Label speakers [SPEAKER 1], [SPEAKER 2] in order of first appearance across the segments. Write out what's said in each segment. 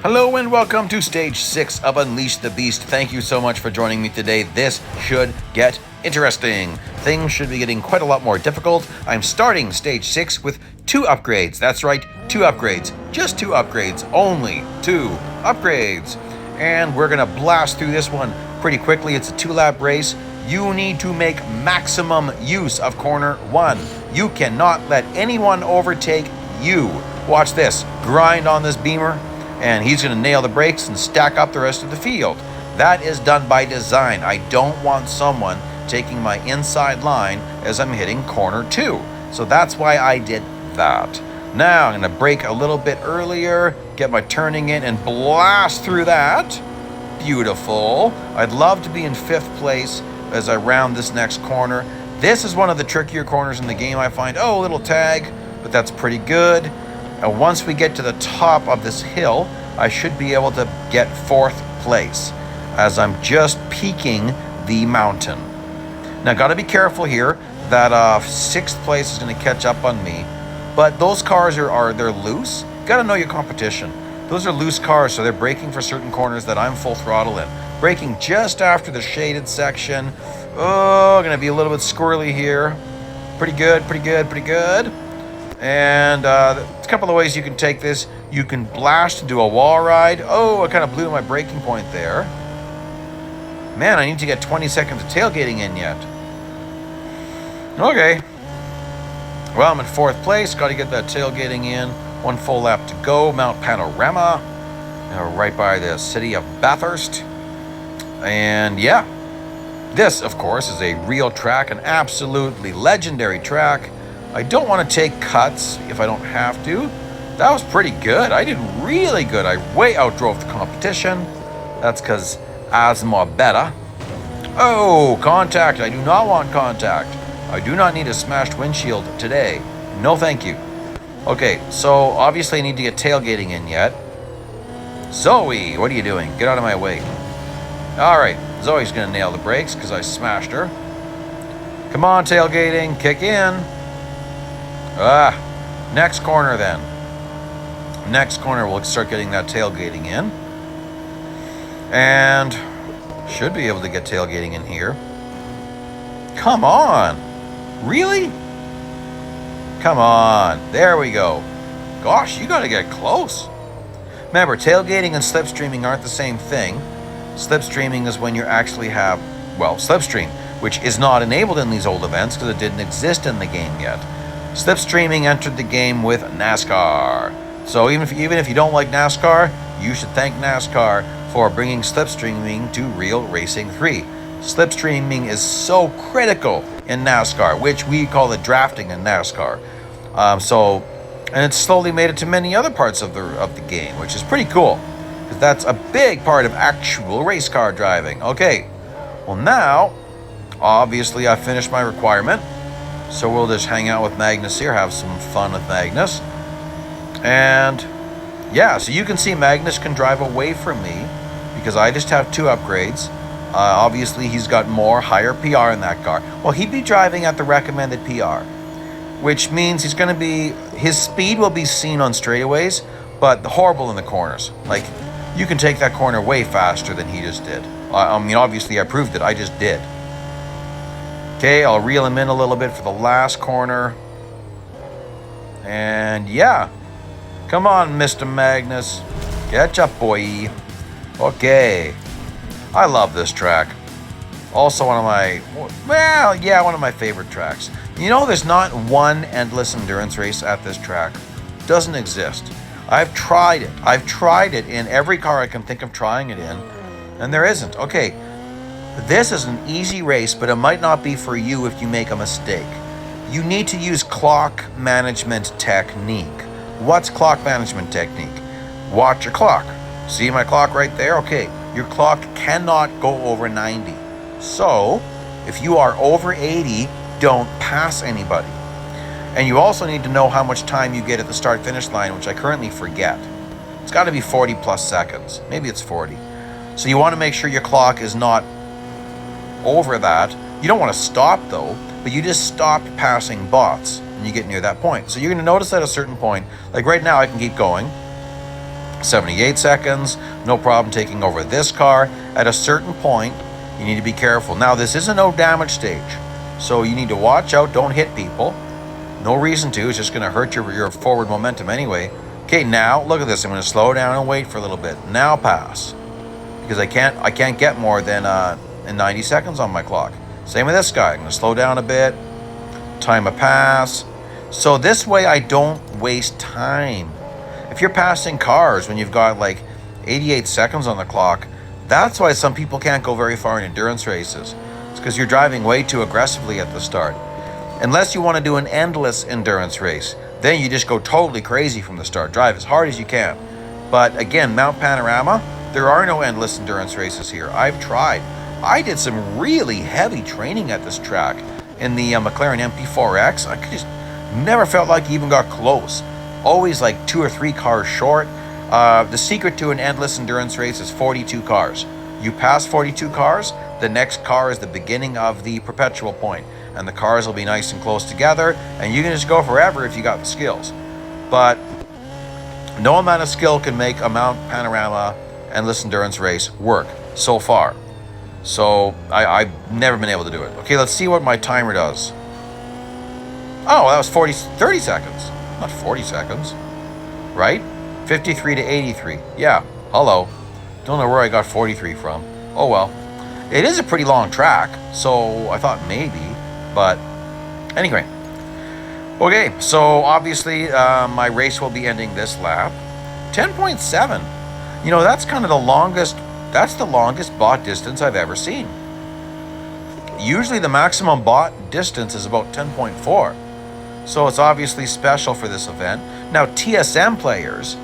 [SPEAKER 1] Hello and welcome to Stage 6 of Unleash the Beast. Thank you so much for joining me today. This should get interesting. Things should be getting quite a lot more difficult. I'm starting Stage 6 with 2 upgrades. That's right, 2 upgrades. Just 2 upgrades. Only 2 upgrades. And we're going to blast through this one pretty quickly. It's a 2-lap race. You need to make maximum use of corner 1. You cannot let anyone overtake you. Watch this. Grind on this beamer. And he's going to nail the brakes and stack up the rest of the field. That is done by design. I don't want someone taking my inside line as I'm hitting corner 2. So that's why I did that. Now I'm going to brake a little bit earlier, get my turning in, and blast through that. Beautiful. I'd love to be in 5th place as I round this next corner. This is one of the trickier corners in the game, I find. Oh, a little tag, but that's pretty good. And once we get to the top of this hill, I should be able to get 4th place as I'm just peaking the mountain. Now, got to be careful here that 6th place is going to catch up on me. But those cars they're loose. Got to know your competition. Those are loose cars, so they're braking for certain corners that I'm full throttle in. Braking just after the shaded section. Oh, going to be a little bit squirrely here. Pretty good, pretty good, pretty good. And a couple of ways you can take this. You can blast and do a wall ride. Oh, I kind of blew my braking point there. Man, I need to get 20 seconds of tailgating in yet. Okay. Well, I'm in 4th place. Got to get that tailgating in. 1 full lap to go. Mount Panorama. Right by the city of Bathurst. And yeah. This, of course, is a real track. An absolutely legendary track. I don't want to take cuts if I don't have to. That was pretty good. I did really good. I way outdrove the competition. That's because asthma better. Oh, contact. I do not want contact. I do not need a smashed windshield today. No, thank you. Okay, so obviously I need to get tailgating in yet. Zoe, what are you doing? Get out of my way. All right, Zoe's going to nail the brakes because I smashed her. Come on, tailgating. Kick in. Next corner then. Next corner, we'll start getting that tailgating in. And should be able to get tailgating in here. Come on. Really? Come on. There we go. Gosh, you got to get close. Remember, tailgating and slipstreaming aren't the same thing. Slipstreaming is when you actually have, slipstream, which is not enabled in these old events because it didn't exist in the game yet. Slipstreaming entered the game with NASCAR. So even if you don't like NASCAR, you should thank NASCAR for bringing slipstreaming to Real Racing 3. Slipstreaming is so critical in NASCAR, which we call the drafting in NASCAR. And it's slowly made it to many other parts of the game, which is pretty cool. Because that's a big part of actual race car driving. Okay, well now, obviously I finished my requirement. So we'll just hang out with Magnus here, have some fun with Magnus. And yeah, so you can see Magnus can drive away from me because I just have 2 upgrades. Obviously, he's got higher PR in that car. Well, he'd be driving at the recommended PR, which means his speed will be seen on straightaways, but horrible in the corners. Like, you can take that corner way faster than he just did. I mean, obviously I proved it, I just did. Okay, I'll reel him in a little bit for the last corner. And yeah. Come on, Mr. Magnus. Catch up, boy. Okay. I love this track. Also one of my favorite tracks. You know, there's not one endless endurance race at this track. Doesn't exist. I've tried it. I've tried it in every car I can think of trying it in. And there isn't. Okay. This is an easy race, but it might not be for you if you make a mistake. You need to use clock management technique. What's clock management technique? Watch your clock. See my clock right there? Okay, your clock cannot go over 90. So, if you are over 80, don't pass anybody. And you also need to know how much time you get at the start-finish line, which I currently forget. It's got to be 40 plus seconds. Maybe it's 40. So you want to make sure your clock is not over that. You don't want to stop though, but you just stop passing bots when you get near that point. So you're going to notice at a certain point, like right now I can keep going. 78 seconds, no problem taking over this car. At a certain point, you need to be careful. Now, this is a no damage stage, so you need to watch out, don't hit people. No reason to, it's just gonna hurt your forward momentum anyway. Okay, now, look at this, I'm gonna slow down and wait for a little bit. Now pass, because I can't get more than 90 seconds on my clock. Same with this guy, I'm gonna slow down a bit, time a pass. So this way I don't waste time. If you're passing cars when you've got like 88 seconds on the clock, that's why some people can't go very far in endurance races. It's because you're driving way too aggressively at the start. Unless you want to do an endless endurance race, then you just go totally crazy from the start. Drive as hard as you can. But again, Mount Panorama, there are no endless endurance races here. I've tried. I did some really heavy training at this track in the McLaren MP4X. I just never felt like you even got close. Always like 2 or 3 cars short. The secret to an endless endurance race is 42 cars. You pass 42 cars, the next car is the beginning of the perpetual point, and the cars will be nice and close together, and you can just go forever if you got the skills. But no amount of skill can make a Mount Panorama endless endurance race work so far. So I've never been able to do it. Okay, let's see what my timer does. Oh, that was 30 seconds. Not 40 seconds, right? 53 to 83. Yeah, hello. Don't know where I got 43 from. Oh well. It is a pretty long track, so I thought maybe, but anyway. Okay, so obviously my race will be ending this lap. 10.7. You know, that's kind of the longest bot distance I've ever seen. Usually the maximum bot distance is about 10.4. So it's obviously special for this event. Now TSM players,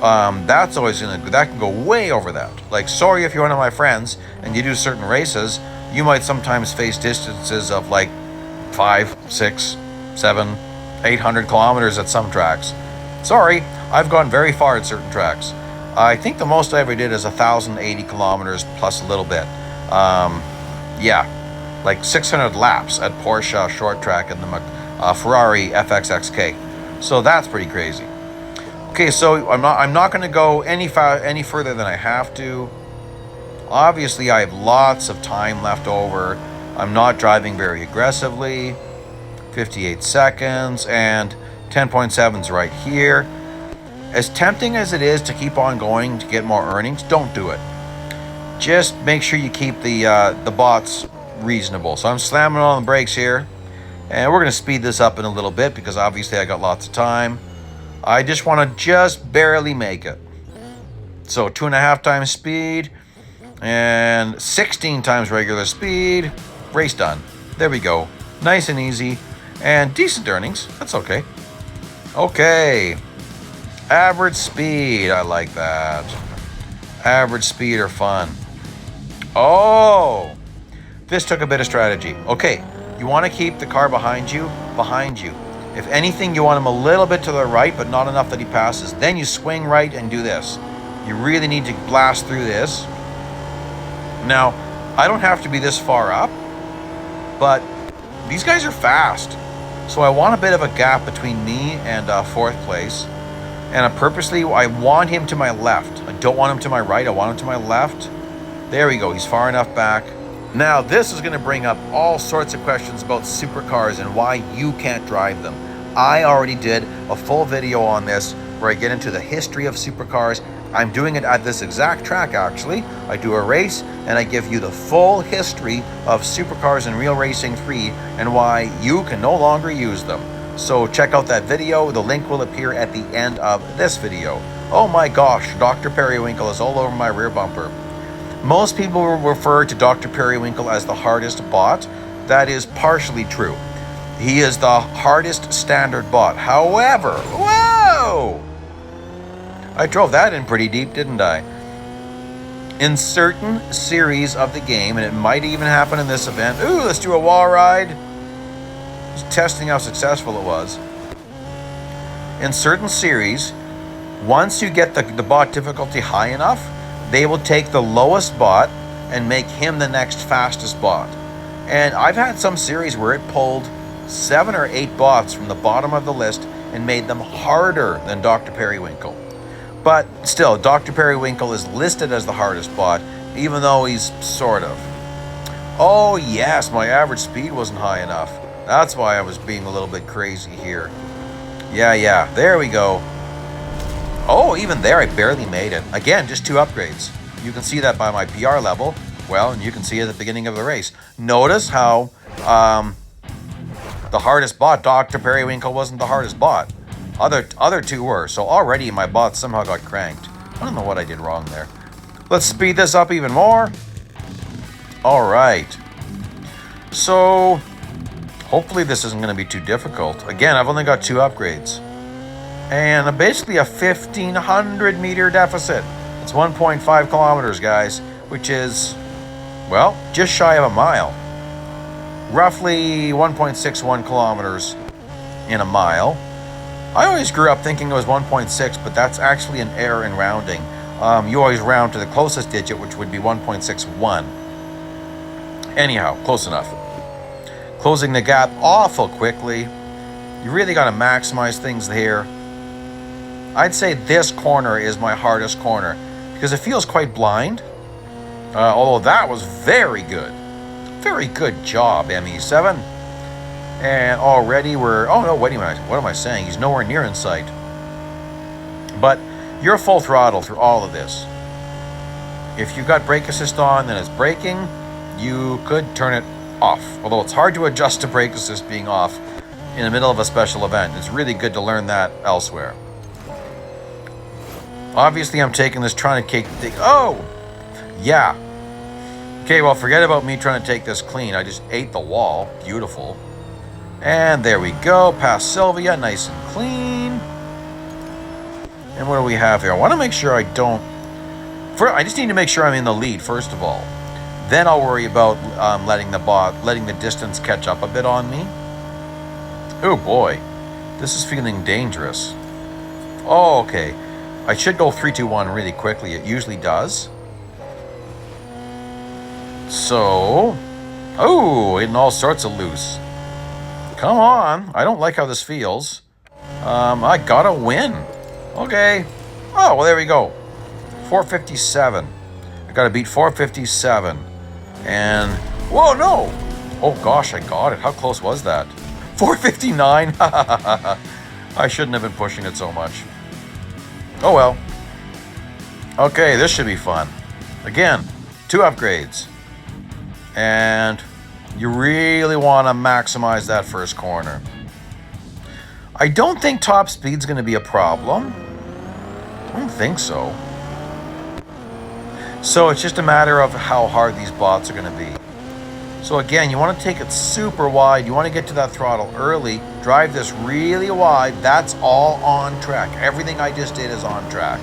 [SPEAKER 1] that can go way over that. Like, sorry if you're one of my friends and you do certain races, you might sometimes face distances of like 5, 6, 7, 800 kilometers at some tracks. Sorry, I've gone very far at certain tracks. I think the most I ever did is 1,080 kilometers plus a little bit. Yeah, like 600 laps at Porsche short track and the Ferrari FXXK. So that's pretty crazy. Okay, so I'm not going to go any further than I have to. Obviously, I have lots of time left over. I'm not driving very aggressively. 58 seconds and 10.7's right here. As tempting as it is to keep on going to get more earnings, don't do it. Just make sure you keep the bots reasonable. So I'm slamming on the brakes here. And we're going to speed this up in a little bit because obviously I got lots of time. I just want to just barely make it. So 2.5 times speed and 16 times regular speed. Race done. There we go. Nice and easy and decent earnings. That's okay. Okay. Average speed. I like that. Average speed are fun. Oh, this took a bit of strategy. Okay. You want to keep the car behind you. If anything, you want him a little bit to the right, but not enough that he passes. Then you swing right and do this. You really need to blast through this. Now, I don't have to be this far up, but these guys are fast. So I want a bit of a gap between me and fourth place. And I want him to my left. I don't want him to my right. I want him to my left. There we go. He's far enough back. Now, this is going to bring up all sorts of questions about supercars and why you can't drive them. I already did a full video on this where I get into the history of supercars. I'm doing it at this exact track, actually. I do a race and I give you the full history of supercars in Real Racing 3 and why you can no longer use them. So check out that video. The link will appear at the end of this video. Oh my gosh, Dr. Periwinkle is all over my rear bumper. Most people will refer to Dr. Periwinkle as the hardest bot. That is partially true. He is the hardest standard bot. However, whoa! I drove that in pretty deep, didn't I? In certain series of the game, and it might even happen in this event. Ooh, let's do a wall ride. Just testing how successful it was. In certain series, once you get the bot difficulty high enough, they will take the lowest bot and make him the next fastest bot. And I've had some series where it pulled 7 or 8 bots from the bottom of the list and made them harder than Dr. Periwinkle. But still, Dr. Periwinkle is listed as the hardest bot, even though he's sort of. Oh yes, my average speed wasn't high enough. That's why I was being a little bit crazy here. Yeah, there we go. Oh, even there I barely made it. Again, just 2 upgrades. You can see that by my PR level. Well, and you can see it at the beginning of the race. Notice how the hardest bot, Dr. Periwinkle, wasn't the hardest bot. Other 2 were. So already my bot somehow got cranked. I don't know what I did wrong there. Let's speed this up even more. All right. So hopefully this isn't going to be too difficult. Again, I've only got 2 upgrades. And basically a 1,500 meter deficit. It's 1.5 kilometers, guys, which is, well, just shy of a mile. Roughly 1.61 kilometers in a mile. I always grew up thinking it was 1.6, but that's actually an error in rounding. You always round to the closest digit, which would be 1.61. Anyhow, close enough. Closing the gap awful quickly. You really got to maximize things here. I'd say this corner is my hardest corner because it feels quite blind. Although that was very good. Very good job, ME7. And already we're... Oh no, what am I saying? He's nowhere near in sight. But you're full throttle through all of this. If you've got brake assist on and it's braking, you could turn it off. Although it's hard to adjust to brake assist being off in the middle of a special event. It's really good to learn that elsewhere. Obviously, I'm taking this trying to take... Oh! Yeah. Okay, well, forget about me trying to take this clean. I just ate the wall. Beautiful. And there we go. Past Sylvia. Nice and clean. And what do we have here? I want to make sure I don't... I just need to make sure I'm in the lead, first of all. Then I'll worry about letting the distance catch up a bit on me. Oh, boy. This is feeling dangerous. Oh, okay. I should go 3, 2, 1 really quickly. It usually does. So... Oh, hitting all sorts of loose. Come on. I don't like how this feels. I gotta win. Okay. Oh, well, there we go. 457. I gotta beat 457. And... Whoa, no! Oh, gosh, I got it. How close was that? 459? I shouldn't have been pushing it so much. Oh, well. Okay, this should be fun. Again, 2 upgrades. And you really want to maximize that first corner. I don't think top speed's going to be a problem. I don't think so. So it's just a matter of how hard these bots are going to be. So again, you want to take it super wide. You want to get to that throttle early. Drive this really wide. That's all on track. Everything I just did is on track.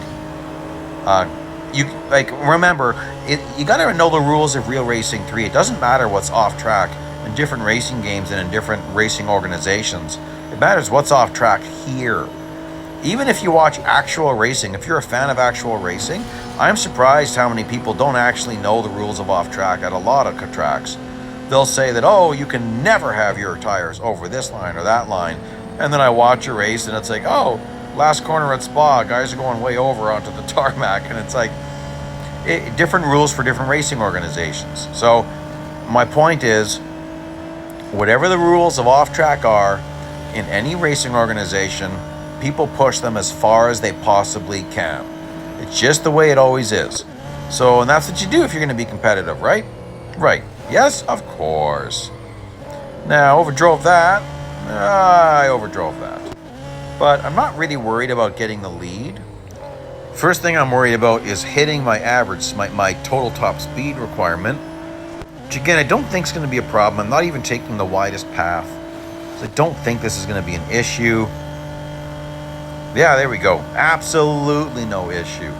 [SPEAKER 1] Remember, you got to know the rules of Real Racing 3. It doesn't matter what's off track in different racing games and in different racing organizations. It matters what's off track here. Even if you watch actual racing, if you're a fan of actual racing, I'm surprised how many people don't actually know the rules of off track at a lot of tracks. They'll say that, oh, you can never have your tires over this line or that line. And then I watch a race and it's like, oh, last corner at Spa, guys are going way over onto the tarmac. And it's like, different rules for different racing organizations. So my point is, whatever the rules of off track are in any racing organization, people push them as far as they possibly can. It's just the way it always is. So, and that's what you do if you're going to be competitive, right? Right. Yes, of course. Now, overdrove that. I overdrove that. But I'm not really worried about getting the lead. First thing I'm worried about is hitting my average, my total top speed requirement. Which again, I don't think is going to be a problem. I'm not even taking the widest path. So I don't think this is going to be an issue. Yeah, there we go. Absolutely no issue.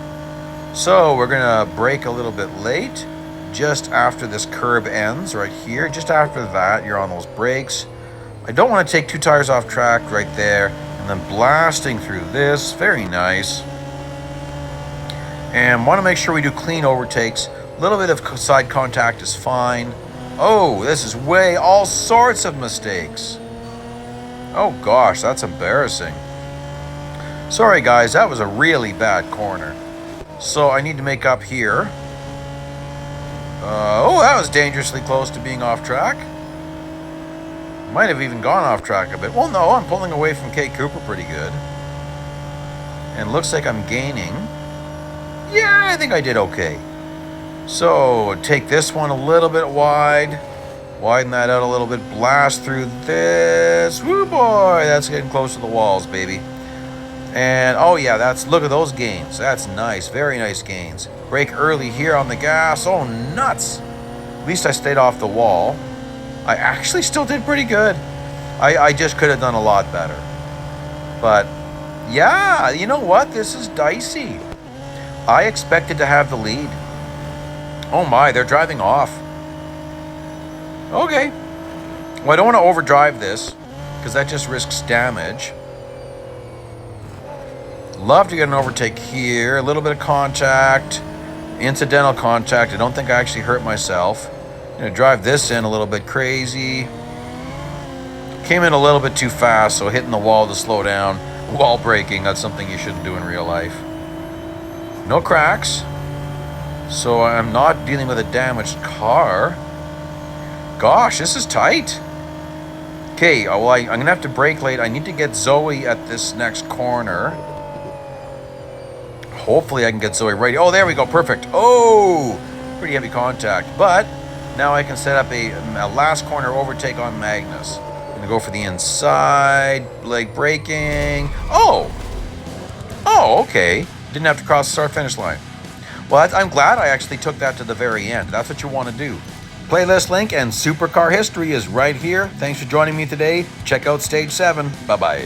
[SPEAKER 1] So we're going to brake a little bit late. Just after this curb ends right here. Just after that, you're on those brakes. I don't want to take 2 tires off track right there. And then blasting through this. Very nice. And want to make sure we do clean overtakes. A little bit of side contact is fine. Oh, this is way all sorts of mistakes. Oh gosh, that's embarrassing. Sorry guys, that was a really bad corner. So I need to make up here. Oh, that was dangerously close to being off track. Might have even gone off track a bit. Well, no, I'm pulling away from Kate Cooper pretty good. And looks like I'm gaining. Yeah, I think I did okay. So take this one a little bit wide. Widen that out a little bit. Blast through this. Woo boy, that's getting close to the walls, baby. And oh yeah, look at those gains. That's nice, very nice gains. Brake early here on the gas. Oh, nuts. At least I stayed off the wall. I actually still did pretty good. I just could have done a lot better. But yeah, you know what? This is dicey. I expected to have the lead. Oh my, they're driving off. Okay. Well, I don't want to overdrive this because that just risks damage. Love to get an overtake here. A little bit of contact. Incidental contact. I don't think I actually hurt myself. I'm going to drive this in a little bit crazy. Came in a little bit too fast, so hitting the wall to slow down. Wall braking, that's something you shouldn't do in real life. No cracks. So I'm not dealing with a damaged car. Gosh, this is tight. Okay, well, I'm going to have to brake late. I need to get Zoe at this next corner. Hopefully I can get Zoe right. Oh, there we go. Perfect. Oh, pretty heavy contact. But now I can set up a last corner overtake on Magnus. I'm going to go for the inside. Leg braking. Oh, okay. Didn't have to cross the start-finish line. Well, I'm glad I actually took that to the very end. That's what you want to do. Playlist link and supercar history is right here. Thanks for joining me today. Check out Stage 7. Bye-bye.